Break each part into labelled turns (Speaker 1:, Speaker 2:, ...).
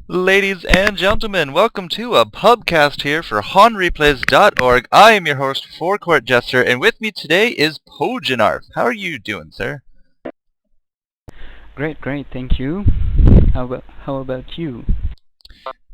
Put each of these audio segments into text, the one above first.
Speaker 1: Ladies and gentlemen, welcome to a pubcast here for HoNReplays.org. I am your host, Four Court Jester, and with me today is Pojunarf. How are you doing, sir?
Speaker 2: Great, thank you. How about you?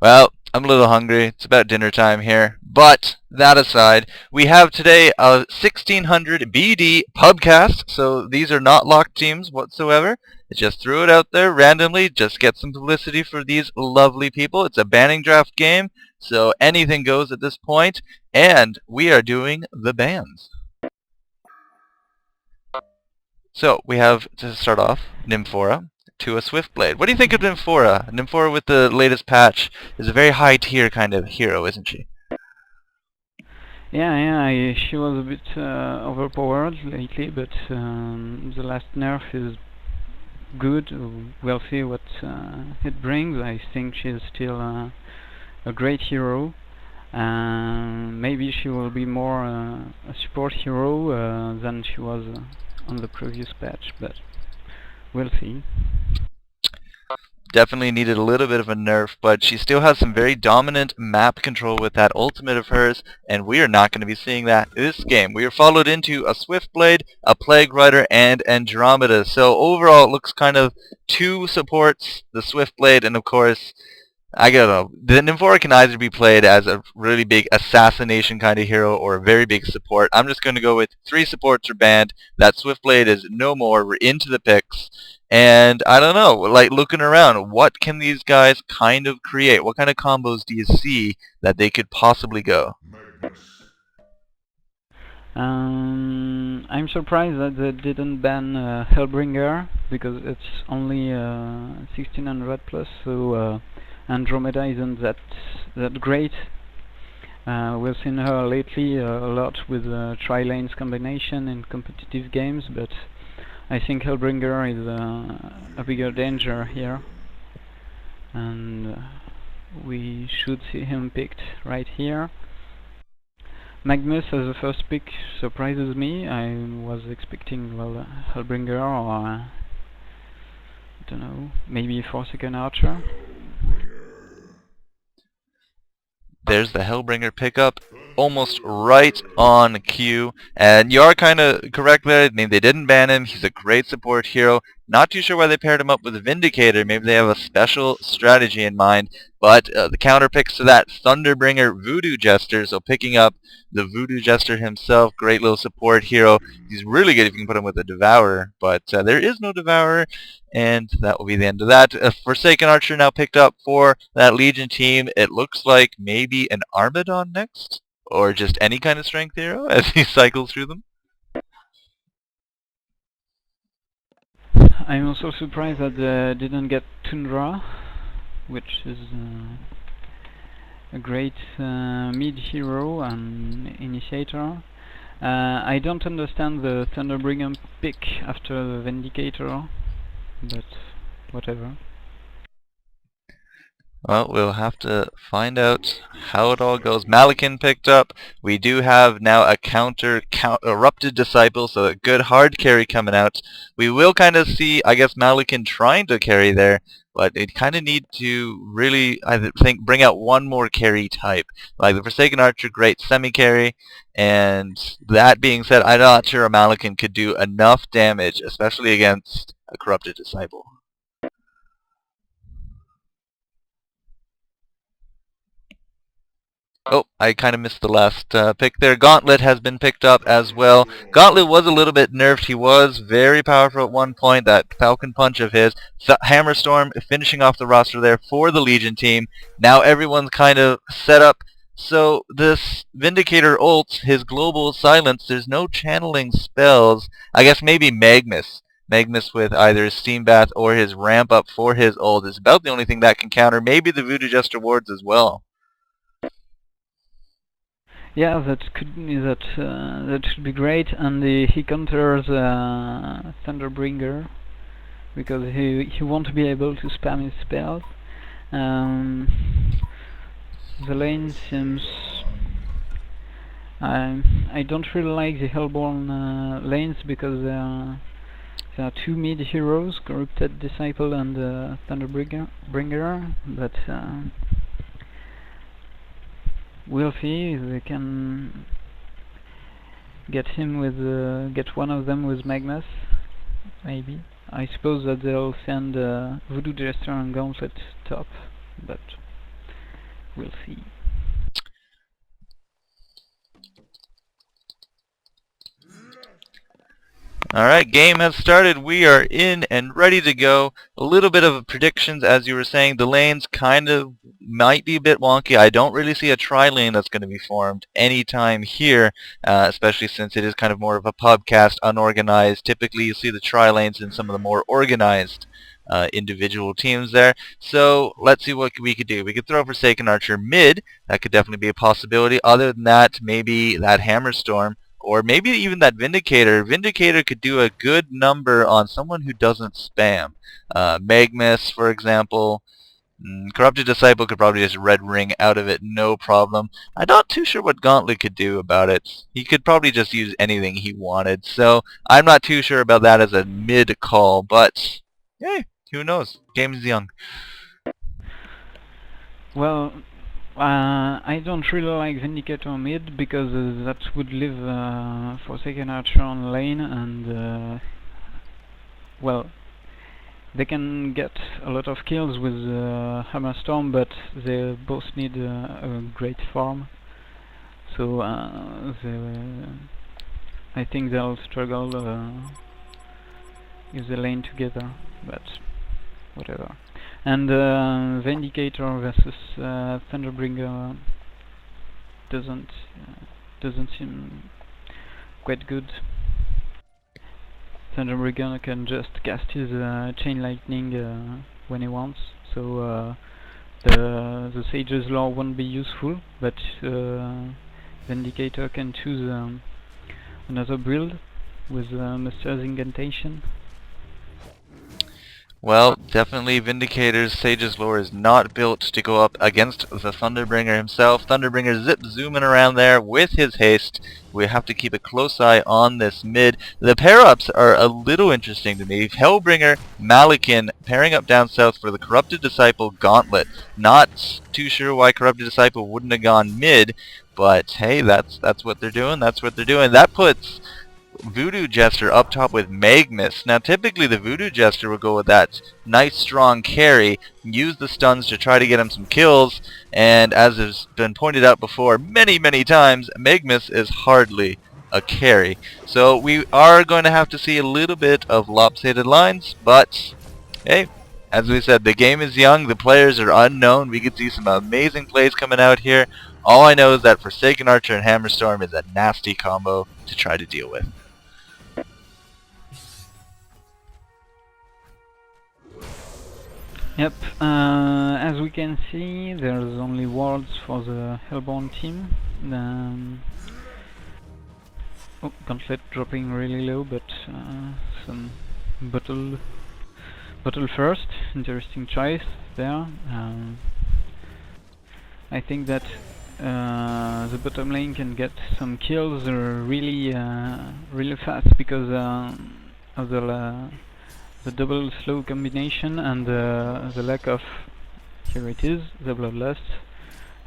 Speaker 1: Well, I'm a little hungry. It's about dinner time here. But, that aside, we have today a 1600 BD pubcast, so these are not locked teams whatsoever. I just threw it out there randomly, just get some publicity for these lovely people. It's a banning draft game, so anything goes at this point, and we are doing the bans. So, we have, to start off, Nymphora to a Swiftblade. What do you think of Nymphora? Nymphora with the latest patch is a very high tier kind of hero, isn't she?
Speaker 2: Yeah, she was a bit overpowered lately, but the last nerf is good. We'll see what it brings. I think she's still a great hero. Maybe she will be more a support hero than she was on the previous patch, but we'll see.
Speaker 1: Definitely needed a little bit of a nerf, but she still has some very dominant map control with that ultimate of hers, and we are not going to be seeing that this game. We are followed into a Swiftblade, a Plague Rider, and Andromeda. So overall, it looks kind of two supports, the Swiftblade, and of course, I don't know, the Nymphora can either be played as a really big assassination kind of hero or a very big support. I'm just going to go with 3 supports are banned. That Swiftblade is no more. We're into the picks. And I don't know, like looking around, what can these guys kind of create? What kind of combos do you see that they could possibly go?
Speaker 2: I'm surprised that they didn't ban Hellbringer because it's only 1600 plus, so Andromeda isn't that great. We've seen her lately a lot with tri-lanes combination in competitive games, but I think Hellbringer is a bigger danger here, and we should see him picked right here. Magnus as a first pick surprises me. I was expecting, well, Hellbringer or I don't know, maybe Forsaken Archer.
Speaker 1: There's the Hellbringer pickup, almost right on cue. And you are kind of correct there. I mean, they didn't ban him. He's a great support hero. Not too sure why they paired him up with Vindicator. Maybe they have a special strategy in mind. But the counter picks to that, Thunderbringer Voodoo Jester. So picking up the Voodoo Jester himself, great little support hero. He's really good if you can put him with a Devourer. But there is no Devourer. And that will be the end of that. Forsaken Archer now picked up for that Legion team. It looks like maybe an Armadon next, or just any kind of strength hero as he cycles through them.
Speaker 2: I'm also surprised that they didn't get Tundra, which is a great mid hero and initiator. I don't understand the Thunderbringer pick after the Vindicator, but whatever.
Speaker 1: Well, we'll have to find out how it all goes. Malakin picked up. We do have now a counter Erupted Disciple, so a good hard carry coming out. We will kind of see, I guess, Malakin trying to carry there, but it kind of need to really, I think, bring out one more carry type. Like the Forsaken Archer, great semi-carry, and that being said, I'm not sure a Malakin could do enough damage, especially against a Corrupted Disciple. Oh, I kind of missed the last pick there. Gauntlet has been picked up as well. Gauntlet was a little bit nerfed. He was very powerful at one point. That Falcon Punch of his. Hammerstorm finishing off the roster there for the Legion team. Now everyone's kind of set up. So this Vindicator ult, his global silence, there's no channeling spells. I guess maybe Magnus. Magnus with either his Steam Bath or his ramp up for his ult is about the only thing that can counter. Maybe the Voodoo Jester wards as well.
Speaker 2: Yeah, that should be great, and he counters Thunderbringer because he won't be able to spam his spells. The lane seems. I don't really like the Hellbourne lanes because There are two mid heroes, Corrupted Disciple and Thunderbringer, but we'll see if they can get him with get one of them with Magnus. Maybe. I suppose that they'll send Voodoo Jester and Gauntlet top, but we'll see.
Speaker 1: Alright, game has started. We are in and ready to go. A little bit of predictions, as you were saying. The lanes kind of might be a bit wonky. I don't really see a tri-lane that's going to be formed anytime here, especially since it is kind of more of a pubcast, unorganized. Typically you see the tri-lanes in some of the more organized individual teams there. So let's see what we could do. We could throw Forsaken Archer mid. That could definitely be a possibility. Other than that, maybe that Hammerstorm. Or maybe even that Vindicator. Vindicator could do a good number on someone who doesn't spam. Magnus, for example. Corrupted Disciple could probably just red ring out of it, no problem. I'm not too sure what Gauntlet could do about it. He could probably just use anything he wanted. So I'm not too sure about that as a mid call. But, hey, who knows? Game's young.
Speaker 2: Well, I don't really like Vindicator mid because that would leave Forsaken Archer on lane, and well, they can get a lot of kills with Hammerstorm, but they both need a great farm. So I think they'll struggle if they lane together, but whatever. And Vindicator versus Thunderbringer doesn't seem quite good. Thunderbringer can just cast his Chain Lightning when he wants, so the Sage's Law won't be useful, but Vindicator can choose another build with Master's Incantation.
Speaker 1: Well, definitely Vindicator's Sage's Lore is not built to go up against the Thunderbringer himself. Thunderbringer zooming around there with his haste. We have to keep a close eye on this mid. The pair-ups are a little interesting to me. Hellbringer, Malakin pairing up down south for the Corrupted Disciple Gauntlet. Not too sure why Corrupted Disciple wouldn't have gone mid, but hey, that's what they're doing. That's what they're doing. That puts Voodoo Jester up top with Magnus. Now typically the Voodoo Jester will go with that nice strong carry, use the stuns to try to get him some kills, and as has been pointed out before many times, Magnus is hardly a carry. So we are going to have to see a little bit of lopsided lines, but hey, as we said, the game is young, the players are unknown, we could see some amazing plays coming out here. All I know is that Forsaken Archer and Hammerstorm is a nasty combo to try to deal with.
Speaker 2: Yep, as we can see, there's only wards for the Hellbourne team. Oh, Gauntlet dropping really low, but some bottle first. Interesting choice there. I think that the bottom lane can get some kills really fast because of the double slow combination and the lack of, here it is, the Bloodlust.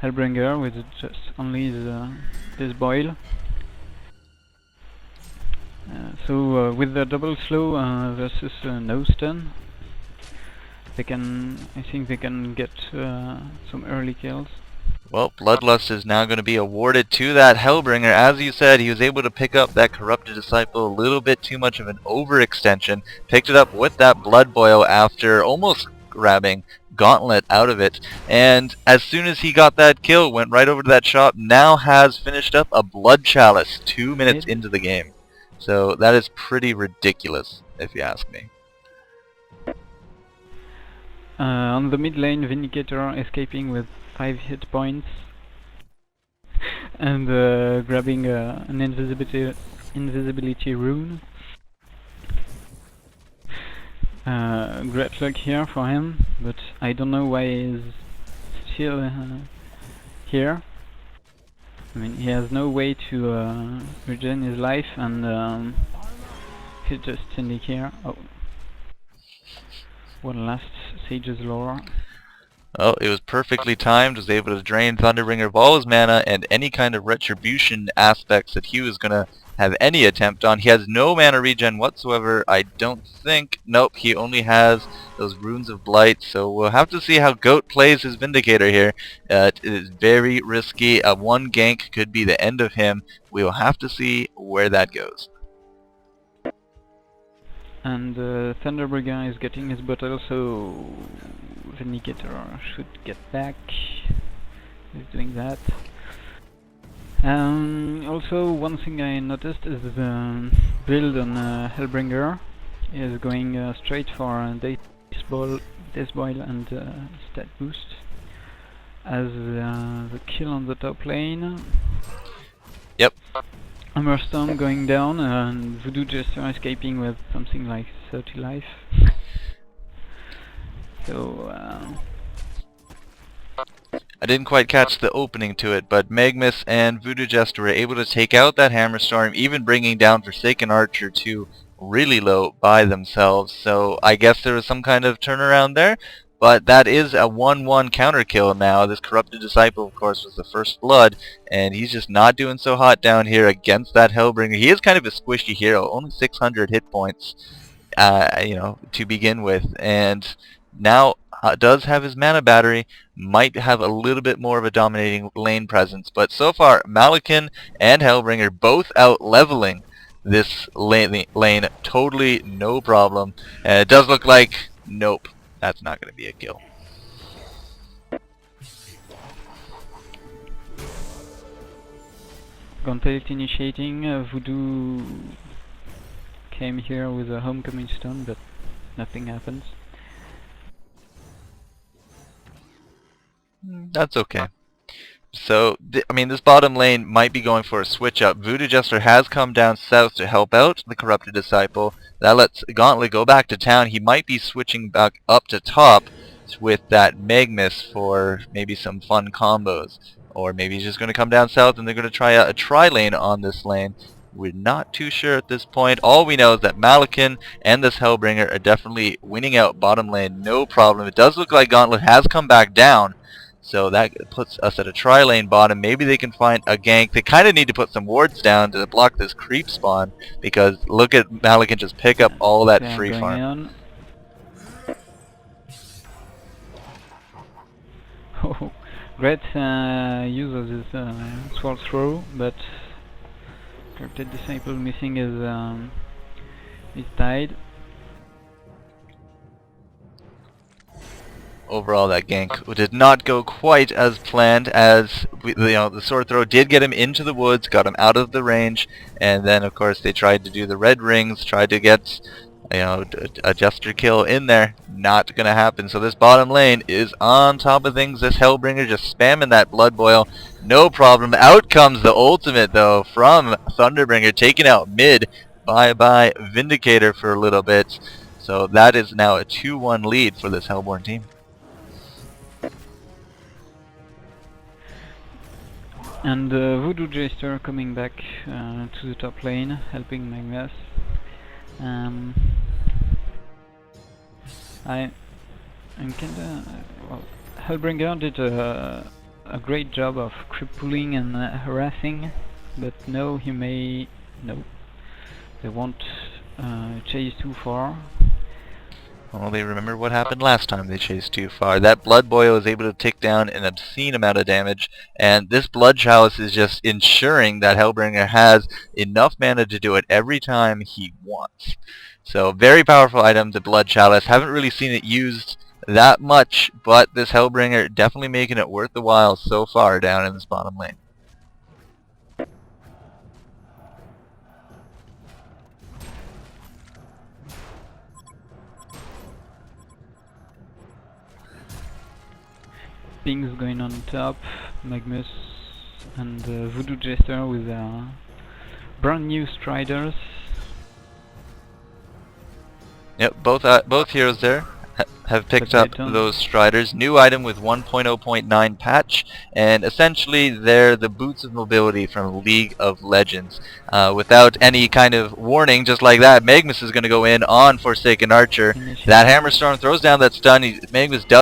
Speaker 2: Hellbringer with just only this boil. So with the double slow versus no stun, I think they can get some early kills.
Speaker 1: Well, Bloodlust is now going to be awarded to that Hellbringer. As you said, he was able to pick up that Corrupted Disciple a little bit too much of an overextension. Picked it up with that Blood Boil after almost grabbing Gauntlet out of it. And as soon as he got that kill, went right over to that shop, now has finished up a Blood Chalice 2 minutes into the game. So that is pretty ridiculous, if you ask me.
Speaker 2: On the mid lane, Vindicator escaping with 5 hit points and grabbing an invisibility rune. Great luck here for him, but I don't know why he's still here. I mean, he has no way to regen his life, and could just indicate here. Oh, one last Sage's Lore.
Speaker 1: Oh, it was perfectly timed, was able to drain Thunderbringer of all his mana and any kind of retribution aspects that he was going to have any attempt on. He has no mana regen whatsoever, I don't think. Nope, he only has those Runes of Blight, so we'll have to see how Goat plays his Vindicator here. It is very risky. A one gank could be the end of him. We will have to see where that goes.
Speaker 2: And Thunderbringer is getting his bottle, so Vindicator should get back. He's doing that. Also, one thing I noticed is the build on Hellbringer is going straight for Death Boil and stat boost. As the kill on the top lane.
Speaker 1: Yep.
Speaker 2: Hammerstorm going down and Voodoo Jester escaping with something like 30 life. So
Speaker 1: I didn't quite catch the opening to it, but Magmus and Voodoo Jester were able to take out that Hammerstorm, even bringing down Forsaken Archer to really low by themselves. So I guess there was some kind of turnaround there, but that is a 1-1 counter kill now. This Corrupted Disciple, of course, was the first blood, and he's just not doing so hot down here against that Hellbringer. He is kind of a squishy hero, only 600 hit points, you know, to begin with, and now does have his mana battery, might have a little bit more of a dominating lane presence, but so far Malakin and Hellbringer both out leveling this lane totally no problem, and it does look like nope, that's not going to be a kill.
Speaker 2: Gauntlet initiating, Voodoo came here with a Homecoming Stone, but nothing happens.
Speaker 1: That's okay. So, I mean, this bottom lane might be going for a switch up. Voodoo Jester has come down south to help out the Corrupted Disciple. That lets Gauntlet go back to town. He might be switching back up to top with that Magmus for maybe some fun combos. Or maybe he's just going to come down south and they're going to try out a tri-lane on this lane. We're not too sure at this point. All we know is that Malakin and this Hellbringer are definitely winning out bottom lane, no problem. It does look like Gauntlet has come back down. So that puts us at a tri-lane bottom. Maybe they can find a gank. They kind of need to put some wards down to block this creep spawn, because look at Malakin just pick up all that free farm.
Speaker 2: Oh, great use of this sword throw, but Corrupted Disciple missing his tide.
Speaker 1: Overall, that gank did not go quite as planned, as the sword throw did get him into the woods, got him out of the range, and then of course they tried to do the red rings, tried to get a Jester kill in there. Not gonna happen. So this bottom lane is on top of things. This Hellbringer just spamming that Blood Boil, no problem. Out comes the ultimate though from Thunderbringer, taking out mid. Bye Vindicator for a little bit. So that is now a 2-1 lead for this Hellbourne team.
Speaker 2: And Voodoo Jester coming back to the top lane, helping Magmus. I'm kinda... well, Hellbringer did a great job of crippling and harassing, but no, they won't chase too far.
Speaker 1: Well, they remember what happened last time they chased too far. That Blood Boil is able to take down an obscene amount of damage, and this Blood Chalice is just ensuring that Hellbringer has enough mana to do it every time he wants. So, very powerful item, the Blood Chalice. Haven't really seen it used that much, but this Hellbringer definitely making it worth the while so far down in this bottom lane.
Speaker 2: Things going on top, Magmus and Voodoo Jester with their brand new Striders.
Speaker 1: Yep, both heroes there. have picked up
Speaker 2: Titan.
Speaker 1: those Striders. New item with 1.0.9 patch, and essentially they're the boots of mobility from League of Legends. Without any kind of warning, just like that, Magnus is going to go in on Forsaken Archer.
Speaker 2: Initiate.
Speaker 1: That Hammer Storm throws down that stun. Magnus does